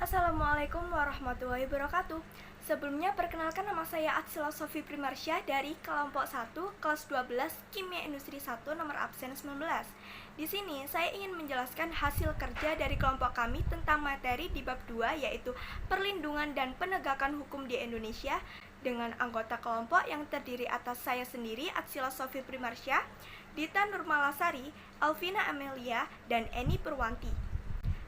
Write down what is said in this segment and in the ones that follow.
Assalamualaikum warahmatullahi wabarakatuh. Sebelumnya perkenalkan, nama saya Atsila Sofi Primarsyah dari kelompok 1 kelas 12 Kimia Industri 1 nomor absen 19. Di sini saya ingin menjelaskan hasil kerja dari kelompok kami tentang materi di bab 2, yaitu perlindungan dan penegakan hukum di Indonesia, dengan anggota kelompok yang terdiri atas saya sendiri, Atsila Sofi Primarsyah, Dita Nurmalasari, Alvina Amelia, dan Eni Purwanti.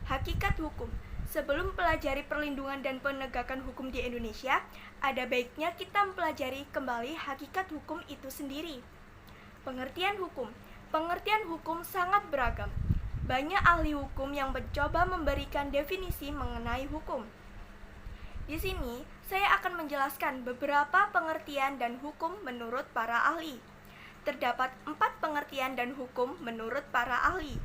Hakikat hukum. Sebelum pelajari perlindungan dan penegakan hukum di Indonesia, ada baiknya kita mempelajari kembali hakikat hukum itu sendiri. Pengertian hukum. Pengertian hukum sangat beragam. Banyak ahli hukum yang mencoba memberikan definisi mengenai hukum. Di sini, saya akan menjelaskan beberapa pengertian dan hukum menurut para ahli. Terdapat 4 pengertian dan hukum menurut para ahli.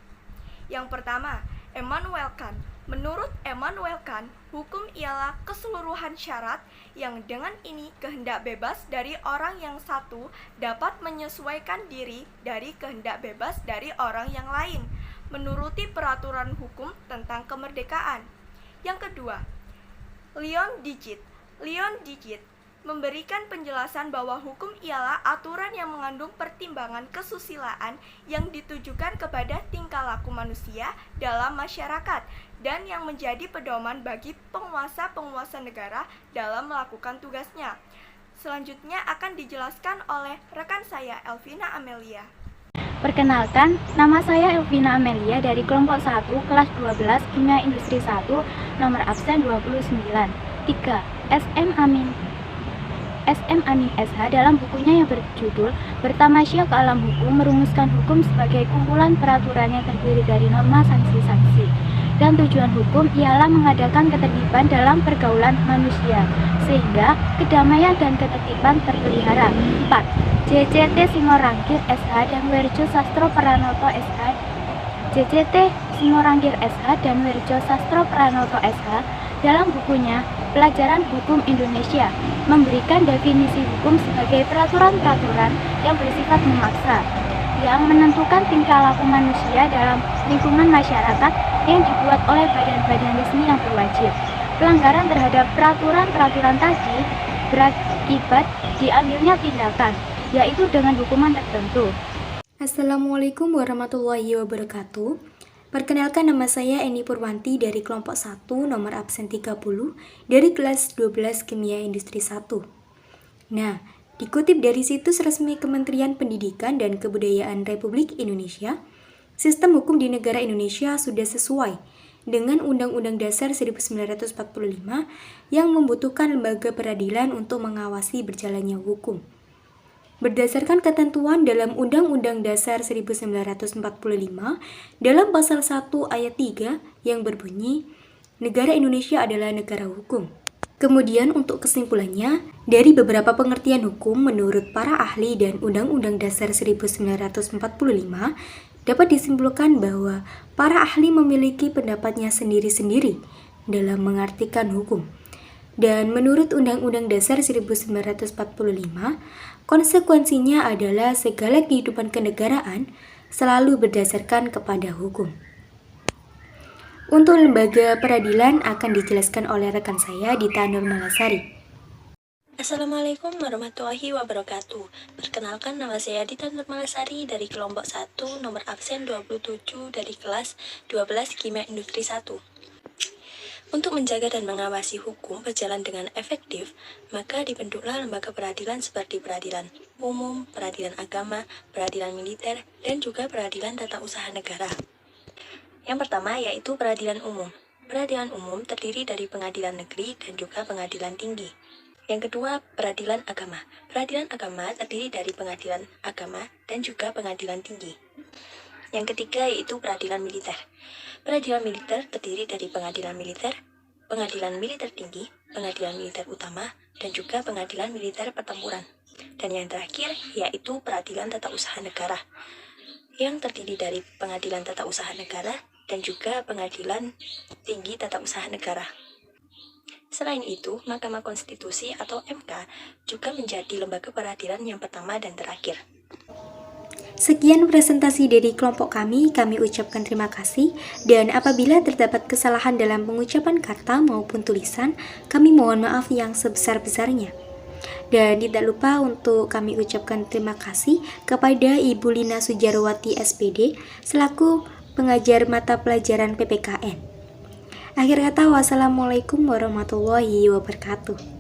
Yang pertama, Immanuel Kant. Menurut Immanuel Kant, hukum ialah keseluruhan syarat yang dengan ini kehendak bebas dari orang yang satu dapat menyesuaikan diri dari kehendak bebas dari orang yang lain, menuruti peraturan hukum tentang kemerdekaan. Yang kedua, Leon Digit. Leon Digit memberikan penjelasan bahwa hukum ialah aturan yang mengandung pertimbangan kesusilaan yang ditujukan kepada tingkah laku manusia dalam masyarakat dan yang menjadi pedoman bagi penguasa-penguasa negara dalam melakukan tugasnya. Selanjutnya akan dijelaskan oleh rekan saya, Elvina Amelia. Perkenalkan, nama saya Elvina Amelia dari kelompok 1 kelas 12 Kimia Industri 1 nomor absen 29. 3. SM Amin SH dalam bukunya yang berjudul Bertamasya ke Alam Hukum merumuskan hukum sebagai kumpulan peraturan yang terdiri dari norma sanksi-sanksi. Dan tujuan hukum ialah mengadakan ketertiban dalam pergaulan manusia, sehingga kedamaian dan ketertiban terpelihara. 4. JJT Singorangkir SH dan Werjo Sastro Pranoto SH. JJT Singorangkir SH dan Werjo Sastro Pranoto SH dalam bukunya Pelajaran Hukum Indonesia memberikan definisi hukum sebagai peraturan-peraturan yang bersifat memaksa, yang menentukan tingkah laku manusia dalam lingkungan masyarakat yang dibuat oleh badan-badan resmi yang berwajib. Pelanggaran terhadap peraturan-peraturan tadi berakibat diambilnya tindakan, yaitu dengan hukuman tertentu. Assalamualaikum warahmatullahi wabarakatuh. Perkenalkan, nama saya Eni Purwanti dari kelompok 1 nomor absen 30 dari kelas 12 Kimia Industri 1. Nah, dikutip dari situs resmi Kementerian Pendidikan dan Kebudayaan Republik Indonesia, sistem hukum di negara Indonesia sudah sesuai dengan Undang-Undang Dasar 1945 yang membutuhkan lembaga peradilan untuk mengawasi berjalannya hukum. Berdasarkan ketentuan dalam Undang-Undang Dasar 1945 dalam pasal 1 ayat 3 yang berbunyi, negara Indonesia adalah negara hukum. Kemudian untuk kesimpulannya, dari beberapa pengertian hukum menurut para ahli dan Undang-Undang Dasar 1945, dapat disimpulkan bahwa para ahli memiliki pendapatnya sendiri-sendiri dalam mengartikan hukum. Dan menurut Undang-Undang Dasar 1945, konsekuensinya adalah segala kehidupan kenegaraan selalu berdasarkan kepada hukum. Untuk lembaga peradilan akan dijelaskan oleh rekan saya, Dita Nurmalasari. Assalamualaikum warahmatullahi wabarakatuh. Perkenalkan, nama saya Dita Nurmalasari dari kelompok 1 nomor absen 27 dari kelas 12 Kimia Industri 1. Untuk menjaga dan mengawasi hukum berjalan dengan efektif, maka dibentuklah lembaga peradilan seperti peradilan umum, peradilan agama, peradilan militer, dan juga peradilan tata usaha negara. Yang pertama yaitu peradilan umum. Peradilan umum terdiri dari pengadilan negeri dan juga pengadilan tinggi. Yang kedua, peradilan agama. Peradilan agama terdiri dari pengadilan agama dan juga pengadilan tinggi. Yang ketiga yaitu peradilan militer. Peradilan militer terdiri dari pengadilan militer, pengadilan militer tinggi, pengadilan militer utama, dan juga pengadilan militer pertempuran. Dan yang terakhir yaitu peradilan tata usaha negara, yang terdiri dari pengadilan tata usaha negara dan juga pengadilan tinggi tata usaha negara. Selain itu, Mahkamah Konstitusi atau MK juga menjadi lembaga peradilan yang pertama dan terakhir. Sekian presentasi dari kelompok kami ucapkan terima kasih, dan apabila terdapat kesalahan dalam pengucapan kata maupun tulisan, kami mohon maaf yang sebesar-besarnya. Dan tidak lupa untuk kami ucapkan terima kasih kepada Ibu Lina Sujarwati SPD selaku pengajar mata pelajaran PPKN. Akhir kata, wassalamualaikum warahmatullahi wabarakatuh.